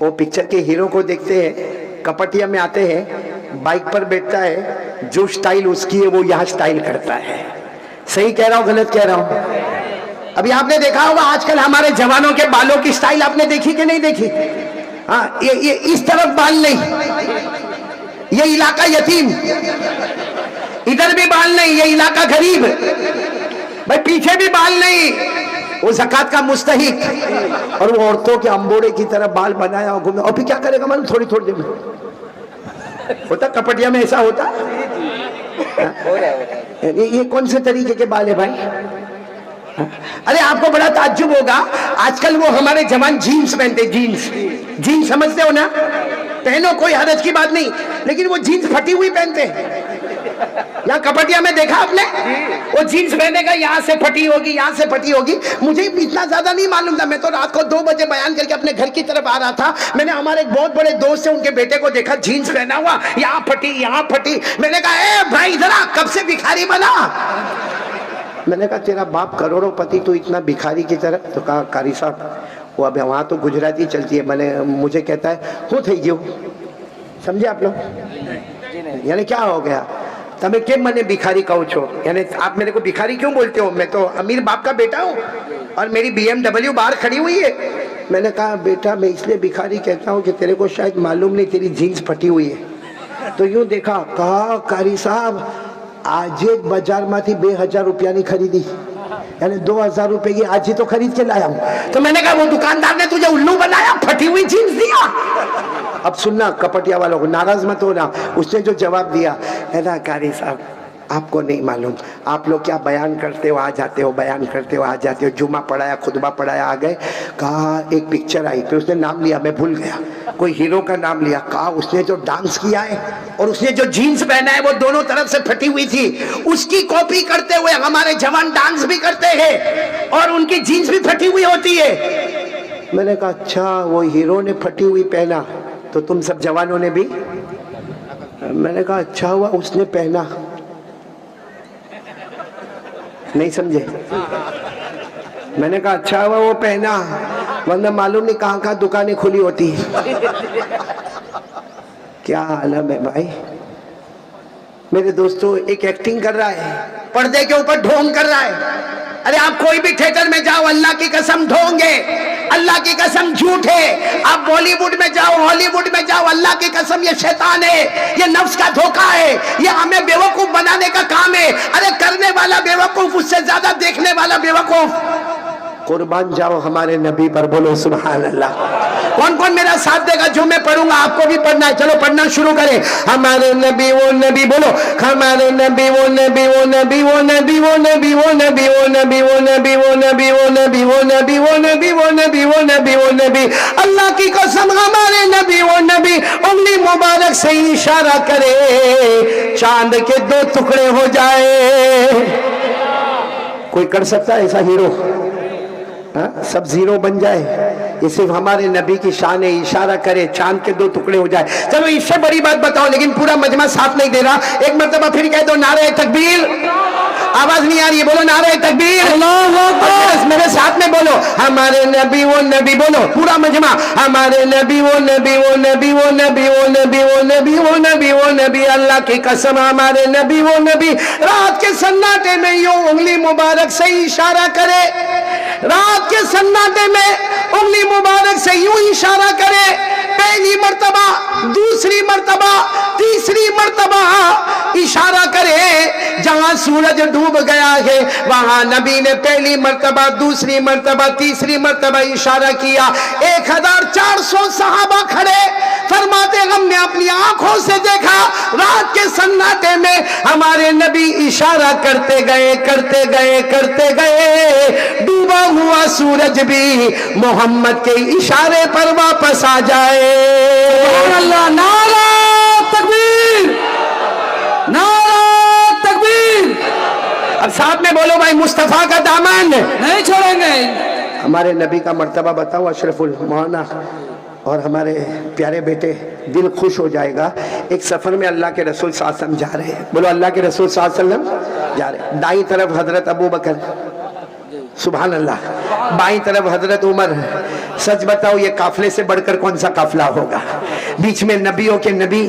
वो पिक्चर के हीरो को देखते हैं, कपटिया में आते हैं, बाइक पर बैठता है, जो स्टाइल उसकी है वो यहाँ स्टाइल करता है। सही कह रहा हूँ गलत कह रहा हूँ? अभी आपने देखा होगा आजकल हमारे जवानों के बालों की स्टाइल आपने देखी कि नहीं देखी? हाँ, ये इस तरफ बाल नहीं, ये इलाका यतीम, इधर भी बाल नहीं, ये इलाका गरीब, भाई पीछे भी बाल नहीं, वो ज़कात का मुस्तहिक, और वो औरतों के अंबोड़े की तरह बाल बनाया और घूमे। और फिर क्या करेगा मालूम? थोड़ी थोड़ी देर में होता, कपटिया में ऐसा होता। ये कौन से तरीके के बाल है भाई? अरे आपको बड़ा ताज्जुब होगा, आजकल वो हमारे जवान जीन्स पहनते, जीन्स समझते हो ना? पहनो, कोई हरज की बात नहीं, लेकिन वो जीन्स फटी हुई पहनते हैं। यहाँ कपटिया में देखा आपने? वो जीन्स पहनेगा, यहाँ से फटी होगी, यहाँ से फटी होगी। मुझे इतना ज्यादा नहीं मालूम था, मैं तो रात को 2 बजे बयान करके अपने घर की तरफ आ रहा था। मैंने हमारे एक बहुत बड़े दोस्त से उनके बेटे को देखा, जीन्स पहना हुआ, यहाँ फटी, यहाँ फटी। मैंने कहा, ए भाई इधर आ, कब से भिखारी बना? मैंने कहा तेरा बाप करोड़ोंपति, तो इतना भिखारी की तरह? तो कहा कारी साहब वो अब वहाँ तो गुजराती चलती है। मैंने, मुझे कहता है हूँ थी गयो, समझे आप लोग? यानी क्या हो गया? तमें केम मने भिखारी कहो छो? यानी आप मेरे को भिखारी क्यों बोलते हो? मैं तो अमीर बाप का बेटा हूँ और मेरी BMW बाहर खड़ी हुई है। मैंने कहा बेटा मैं इसलिए भिखारी कहता हूँ कि तेरे को शायद मालूम नहीं तेरी जीन्स फटी हुई है। तो यूँ देखा, कहा कारी साहब आज एक बाजार में 2000 रुपया नहीं खरीदी, यानी 2000 रुपए की आज ही तो खरीद के लाया हूँ। तो मैंने कहा वो दुकानदार ने तुझे उल्लू बनाया, फटी हुई जीन्स दिया। अब सुनना कपटिया वालों को, नाराज मत होना। उसने जो जवाब दिया है ना, कारी साहब आपको नहीं मालूम, आप लोग क्या बयान करते हो आ जाते हो, बयान करते हो आ जाते हो, जुमा पढ़ाया खुतबा पढ़ाया आ गए। कहा एक पिक्चर आई, तो उसने नाम लिया, मैं भूल गया, कोई हीरो का नाम लिया। कहा उसने जो डांस किया है और उसने जो जीन्स पहना है वो दोनों तरफ से फटी हुई थी, उसकी कॉपी करते हुए हमारे जवान डांस भी करते हैं और उनकी जीन्स भी फटी हुई होती है। मैंने कहा अच्छा, वो हीरो ने फटी हुई पहना तो तुम सब जवानों ने भी? मैंने कहा अच्छा हुआ उसने पहना। नहीं समझे? मैंने कहा अच्छा हुआ वो पहना, वरना मालूम नहीं कहाँ कहाँ दुकानें खुली होती है। क्या आलम है भाई। मेरे दोस्तों, एक एक्टिंग कर रहा है, पर्दे के ऊपर ढोंग कर रहा है। अरे आप कोई भी थिएटर में जाओ, अल्लाह की कसम ढोंग है, अल्लाह की कसम झूठ है। आप बॉलीवुड में जाओ, हॉलीवुड में जाओ, अल्लाह की कसम ये शैतान है, ये नफ्स का धोखा है, ये हमें बेवकूफ बनाने का काम है। अरे करने वाला बेवकूफ, उससे ज्यादा देखने वाला बेवकूफ। कुर्बान जाओ हमारे नबी पर, बोलो सुभान अल्लाह। कौन कौन मेरा साथ देगा? जो मैं पढ़ूंगा आपको भी पढ़ना है। चलो पढ़ना शुरू करें। हमारे नबी वो नबी, बोलो हमारे नबी वो नबी, वो नबी वो नबी, वो नबी वो नबी, वो नबी वो नबी, वो नबी वो नबी, वो नबी वो नबी, वो नबी वो नबी, वो नबी। अल्लाह की कसम हमारे नबी वो नबी उंगली मुबारक से इशारा करे, चांद के 2 टुकड़े हो जाए। कोई कर सकता है ऐसा हीरो? हाँ? सब जीरो बन जाए, ये सिर्फ हमारे नबी की शान है, इशारा करे चांद के 2 टुकड़े हो जाए। चलो इससे बड़ी बात बताओ, लेकिन पूरा मजमा साथ नहीं दे रहा। एक मर्तबा फिर कह दो नारे तकबीर। आवाज नहीं आ रही है, बोलो नारे तकबीर। मेरे साथ में बोलो हमारे नबी वो नबी, बोलो पूरा मजमा हमारे नबी वो नबी, वो नबी वो नबी, वो नबी वो नबी, वो नबी वो नबी। अल्लाह की कसम हमारे नबी वो नबी रात के सन्नाटे में यूं उंगली मुबारक से इशारा करे, रात के सन्नाटे में उंगली मुबारक से यूं इशारा करे, पहली मर्तबा, दूसरी मर्तबा, तीसरी मर्तबा इशारा करे। जहां सूरज डूब गया है वहां नबी ने पहली मर्तबा, दूसरी मर्तबा, तीसरी मर्तबा इशारा किया। 1400 सहाबा खड़े, फरमाते हमने अपनी आंखों से देखा, रात के सन्नाटे में हमारे नबी इशारा करते गए, करते गए, करते गए, डूबा हुआ सूरज भी मोहम्मद के इशारे पर वापस आ जाए। अल्लाह, नारा तकबीर, नारा तकबीर। अब साथ में बोलो भाई, मुस्तफा का दामन नहीं छोड़ेंगे। हमारे नबी का मर्तबा बताओ अशरफुल मौलाना और हमारे प्यारे बेटे, दिल खुश हो जाएगा। एक सफर में अल्लाह के रसूल सल्लल्लाहु अलैहि वसल्लम जा रहे हैं, बोलो अल्लाह के रसूल सल्लल्लाहु अलैहि वसल्लम जा रहे हैं। दाईं तरफ हजरत अबू बकर, सुभान अल्लाह। बाईं तरफ हजरत उमर। सच बताओ ये काफले से बढ़कर कौन सा काफला होगा? बीच में नबियों के नबी,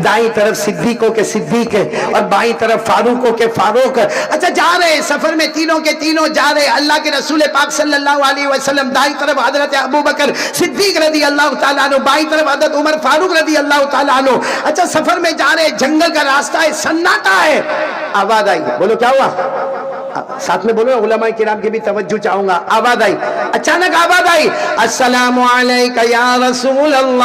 दाईं तरफ सिद्दीकों के सिद्दीक और बाईं तरफ फारूकों के फारूक। अच्छा जा रहे सफर में तीनों के तीनों जा रहे, अल्लाह के रसूल पाक सल्लल्लाहु अलैहि वसल्लम, दाईं तरफ हजरत अबू बकर सिद्दीक रदी अल्लाह ताला अन्हु, बाईं तरफ हजरत उमर फारूक रदी अल्लाह ताला अन्हु। अच्छा सफर में जा रहे, जंगल का रास्ता है, सन्नाटा है, आवाज आई। बोलो क्या हुआ? साथ में बोलो, उलमा किराम की भी तवज्जो चाहूंगा। आवाज आई, अचानक आवाज आई, अस्सलामु अलैका या रसूल अल्लाह।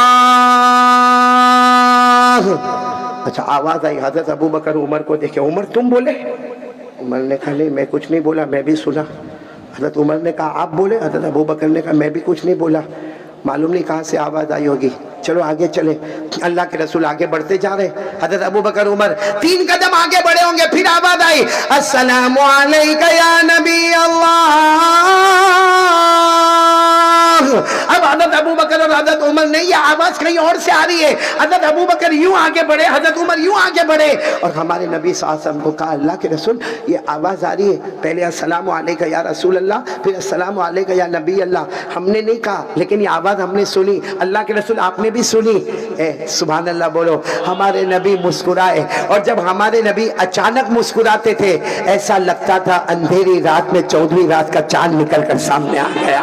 अच्छा आवाज आई, हजरत अबू बकर उमर को देखे, उमर तुम बोले? उमर ने कहा नहीं मैं कुछ नहीं बोला, मैं भी सुना। हजरत उमर ने कहा आप बोले? हजरत अबू बकर ने कहा मैं भी कुछ नहीं बोला, मालूम नहीं कहाँ से आवाज आई होगी, चलो आगे चले। अल्लाह के रसूल आगे बढ़ते जा रहे, हजरत अबू बकर उमर 3 कदम आगे बढ़े होंगे, फिर आवाज आई, अस्सलामु अलैका या नबी अल्लाह। अब हजरत अबू बकर और हजरत उमर ने, ये आवाज कहीं और से आ रही है। हजरत अबू बकर यूं आगे बढ़े, हजरत उमर यूं आगे बढ़े, और हमारे नबी सल्लल्लाहु अलैहि वसल्लम को कहा अल्लाह के रसूल ये आवाज आ रही है, पहले अस्सलामु अलैका या रसूल अल्लाह, फिर अस्सलामु अलैका या नबी अल्लाह। हमने नहीं कहा, लेकिन ये आवाज हमने सुनी, अल्लाह के रसूल आपने भी सुनी। सुभान अल्लाह बोलो। हमारे नबी मुस्कुराए, और जब हमारे नबी अचानक मुस्कुराते थे ऐसा लगता था अंधेरी रात में 14वीं रात का चांद निकलकर सामने आ गया।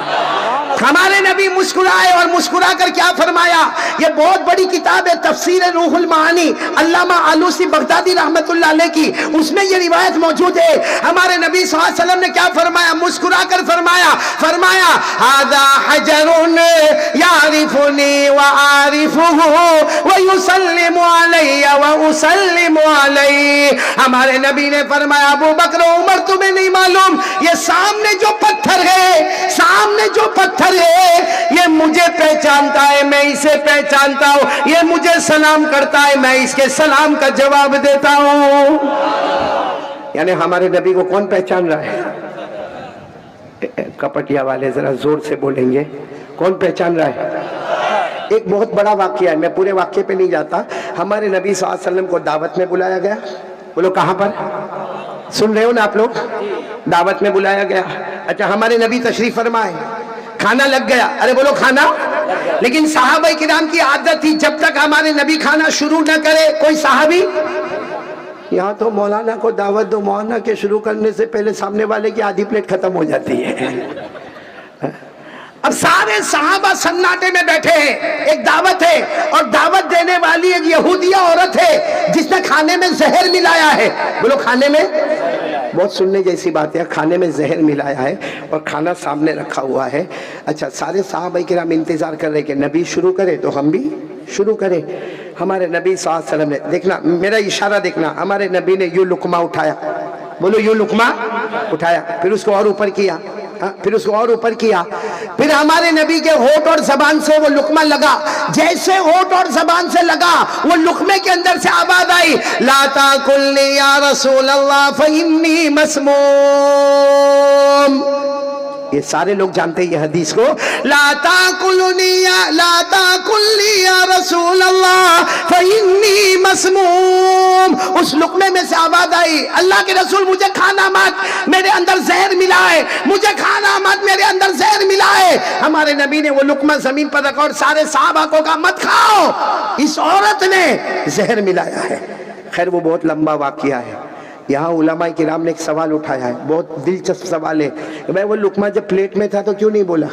हमारे नबी मुस्कुराए और मुस्कुरा कर क्या फरमाया? ये बहुत बड़ी किताब है तफसीर रूहुल मानी, अल्लामा आलूसी बगदादी रहमतुल्लाह अलैह की, उसमें ये रिवायत मौजूद है। हमारे नबी सल्लल्लाहु अलैहि वसल्लम ने क्या फरमाया? मुस्कुरा कर फरमाया हादा हजरुन यारिफुनी व आरिफुहु व युसल्लिमु अलैया व उसल्लिमु अलैहि। हमारे नबी ने फरमाया अबू बकर उमर तुम्हें नहीं मालूम, ये सामने जो पत्थर है, सामने जो पत्थर है, ये मुझे पहचानता है, मैं इसे पहचानता हूं, ये मुझे सलाम करता है, मैं इसके सलाम का जवाब देता हूं। यानी हमारे नबी को कौन पहचान रहा है? कपटिया वाले जरा जोर से बोलेंगे, कौन पहचान रहा है? एक बहुत बड़ा वाक्य है, मैं पूरे वाक्य पे नहीं जाता। हमारे नबी सल्लल्लाहु अलैहि वसल्लम को दावत में बुलाया गया। बोलो कहां पर? सुन रहे हो ना आप लोग? दावत में बुलाया गया। अच्छा हमारे नबी तशरीफ फरमाए, खाना लग गया। अरे बोलो खाना। लेकिन सहाबा किराम की आदत थी जब तक हमारे नबी खाना शुरू न करे कोई सहाबी, यहाँ तो मौलाना को दावत दो, मौलाना के शुरू करने से पहले सामने वाले की आधी प्लेट खत्म हो जाती है। अब सारे सहाबा सन्नाटे में बैठे हैं, एक दावत है, और दावत देने वाली एक यहूदिया औरत है जिसने खाने में जहर मिलाया है। बोलो खाने में, बहुत सुनने जैसी बात है, खाने में जहर मिलाया है और खाना सामने रखा हुआ है। अच्छा सारे साहबा किराम इंतजार कर रहे कि नबी शुरू करे तो हम भी शुरू करें। हमारे नबी सल्लल्लाहु अलैहि वसल्लम ने, देखना मेरा इशारा देखना, हमारे नबी ने यूं लुकमा उठाया, बोलो यूं लुकमा उठाया, फिर उसको और ऊपर किया, फिर उसको और ऊपर किया, फिर हमारे नबी के होठ और जबान से वो लुकमा लगा। जैसे होठ और जबान से लगा वो लुकमे के अंदर से आवाज आई, ला ताकुल्नी या रसूल अल्लाह फइन्नी मसमूम। ये सारे लोग जानते हैं ये हदीस को। ला ताकुल्नी या रसूल अल्लाह फइन्नी मसमूम। उस लुकमे में से आवाज आई, अल्लाह के रसूल मुझे खाना मत, मेरे अंदर जहर मिला है, मुझे खाना मत, मेरे अंदर जहर मिला है। हमारे नबी ने वो लुकमा जमीन पर रखा और सारे सहाबा को कहा मत खाओ, इस औरत ने जहर मिलाया है। खैर वो बहुत लंबा वाकया है। यहाँ उलमा किराम ने एक सवाल उठाया है, बहुत दिलचस्प सवाल है। भाई वो लुकमा जब प्लेट में था तो क्यों नहीं बोला?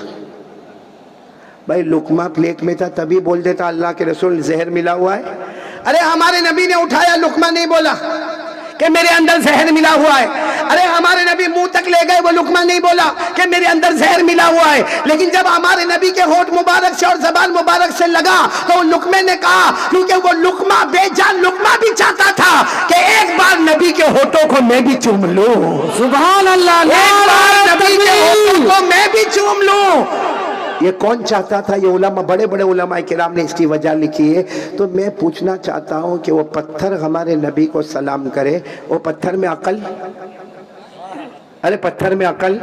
भाई लुकमा प्लेट में था तभी बोल देता अल्लाह के रसूल जहर मिला हुआ है। अरे हमारे नबी ने उठाया, लुकमा नहीं बोला कि मेरे अंदर जहर मिला हुआ है। अरे हमारे नबी मुंह तक ले गए, वो लुकमा नहीं बोला कि मेरे अंदर जहर मिला हुआ है। लेकिन जब हमारे नबी के होठ मुबारक से और जबान मुबारक से लगा तो लुकमे ने कहा, क्योंकि वो लुकमा बेजान लुकमा भी चाहता था कि एक बार नबी के होठों को मैं भी चूम लूं। सुभान अल्लाह, एक बार नबी के होठों को मैं भी चूम लूं। ये कौन चाहता था? ये उलमा, बड़े बड़े उलमा किराम ने इसकी वजह लिखी है। तो मैं पूछना चाहता हूँ कि वो पत्थर हमारे नबी को सलाम करे, वो पत्थर में अकल, अरे पत्थर में अकल,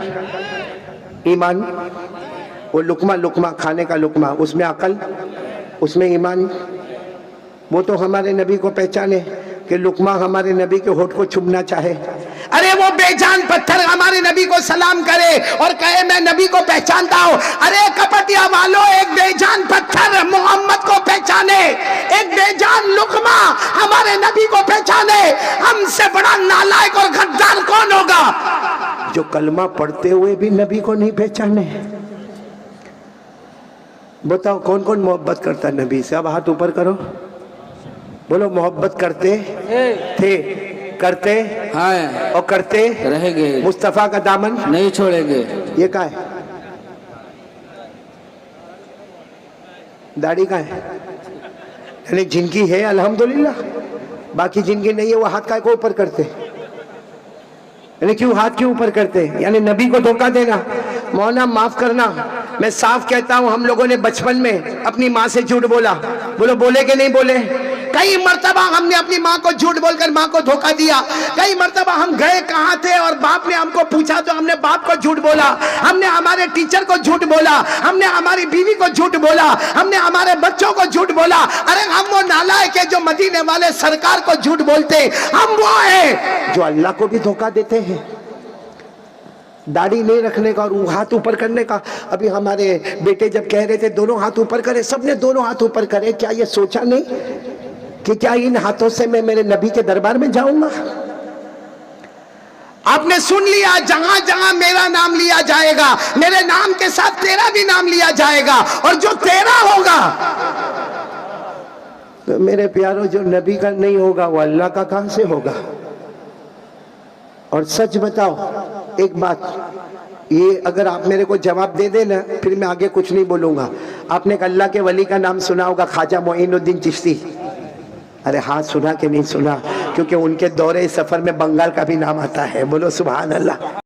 ईमान, वो लुकमा खाने का लुकमा, उसमें अकल, उसमें ईमान। वो तो हमारे नबी को पहचाने कि लुकमा हमारे नबी के होठ को चुमना चाहे। ارے وہ بے جان پتھر ہمارے نبی کو سلام کرے اور کہے میں نبی کو پہچانتا ہوں. ارے کپٹیا والوں، ایک بے جان پتھر محمد کو پہچانے، ایک بے جان لقمہ ہمارے نبی کو پہچانے، ہم سے بڑا نالائق اور غدار کون ہوگا جو کلمہ پڑھتے ہوئے بھی نبی کو نہیں پہچانے؟ بتاؤ کون کون محبت کرتا ہے نبی سے؟ اب ہاتھ اوپر کرو، بولو محبت کرتے تھے، کرتے اور کرتے رہیں گے، مصطفیٰ کا دامن نہیں چھوڑیں گے. یہ کہاں ہے؟ داڑھی کہاں ہے؟ یعنی جن کی ہے الحمدللہ، باقی جن کی نہیں ہے وہ ہاتھ کو اوپر کرتے. یعنی کیوں ہاتھ کیوں اوپر کرتے؟ یعنی نبی کو دھوکہ دینا. مولانا معاف کرنا، میں صاف کہتا ہوں ہم لوگوں نے بچپن میں اپنی ماں سے جھوٹ بولا. بولو بولے کہ نہیں بولے؟ کئی مرتبہ ہم نے اپنی ماں کو جھوٹ بول کر ماں کو دھوکہ دیا. کئی مرتبہ ہم گئے کہاں تھے اور باپ نے ہم کو پوچھا تو ہم نے باپ کو جھوٹ بولا. ہم نے ہمارے ٹیچر کو جھوٹ بولا، ہم نے ہماری بیوی کو جھوٹ بولا، ہم نے ہمارے بچوں کو جھوٹ بولا. ارے ہم وہ نالائق ہیں جو مدینے والے سرکار کو جھوٹ بولتے. ہم وہ ہیں جو اللہ کو بھی دھوکہ دیتے ہیں. داڑھی نہیں رکھنے کا اور ہاتھ اوپر کرنے کا. ابھی ہمارے بیٹے جب کہہ رہے تھے دونوں ہاتھ اوپر کرے، سب نے دونوں ہاتھ اوپر کرے. کیا یہ سوچا نہیں کہ کیا ان ہاتھوں سے میں میرے نبی کے دربار میں جاؤں گا؟ آپ نے سن لیا، جہاں جہاں میرا نام لیا جائے گا میرے نام کے ساتھ تیرا بھی نام لیا جائے گا، اور جو تیرا ہوگا تو میرے پیاروں جو نبی کا نہیں ہوگا وہ اللہ کا کہاں سے ہوگا؟ اور سچ بتاؤ ایک بات، یہ اگر آپ میرے کو جواب دے دیں نا پھر میں آگے کچھ نہیں بولوں گا. آپ نے اللہ کے ولی کا نام سنا ہوگا، خواجہ معین الدین چشتی. ارے ہاتھ سنا کہ نہیں سنا؟ کیونکہ ان کے دورے سفر میں بنگال کا بھی نام آتا ہے. بولو سبحان اللہ.